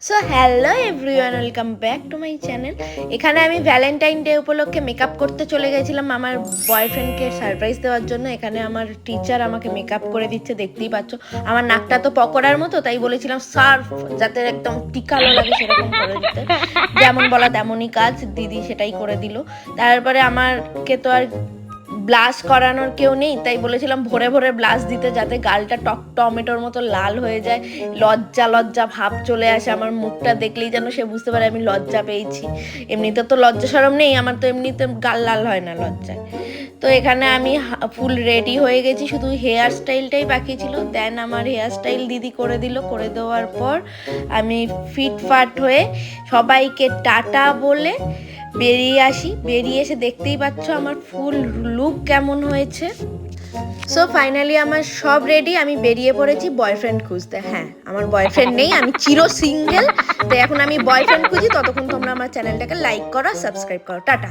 So hello everyone, welcome back to my channel. এখানে আমি Valentine day উপলক্ষে makeup করতে চলে গেছিলাম আমার বয়ফ্রেন্ডকে সারপ্রাইজ দেওয়ার জন্য। এখানে আমার টিচার আমাকে মেকআপ করে দিচ্ছে, দেখতেই পাচ্ছ। আমার নাকটা তো পকোড়ার মতো, তাই বলেছিলাম সার্ফ যাতে একদম টিকালো লাগে সেরকম করে দিতে। যেমন বলা তেমনই কাজ, দিদি সেটাই করে দিল। তারপরে আমাকে তো আর ব্লাশ করানোর কেউ নেই, তাই বলেছিলাম ভোরে ভোরে ব্লাশ দিতে যাতে গালটা টমেটোর মতো লাল হয়ে যায়, লজ্জা লজ্জা ভাব চলে আসে। আমার মুখটা দেখলেই যেন সে বুঝতে পারে আমি লজ্জা পেয়েছি। এমনিতে তো লজ্জা সরম নেই আমার, তো এমনিতে গাল লাল হয় না লজ্জায়। তো এখানে আমি ফুল রেডি হয়ে গেছি, শুধু হেয়ার স্টাইলটাই বাকি ছিল। দেন আমার হেয়ার স্টাইল দিদি করে দিল। করে দেওয়ার পর আমি ফিটফাট হয়ে সবাইকে টাটা বলে বেরিয়ে আসি। বেরিয়ে এসে দেখতেই পাচ্ছ আমার ফুল লুক কেমন হয়েছে। সো ফাইনালি আমার সব রেডি, আমি বেরিয়ে পড়েছি বয়ফ্রেন্ড খুঁজতে। হ্যাঁ, আমার বয়ফ্রেন্ড নেই, আমি চির সিঙ্গেল। তো এখন আমি বয়ফ্রেন্ড খুঁজি। ততক্ষণ তোমরা আমার চ্যানেলটাকে লাইক করো, সাবস্ক্রাইব করো। টাটা।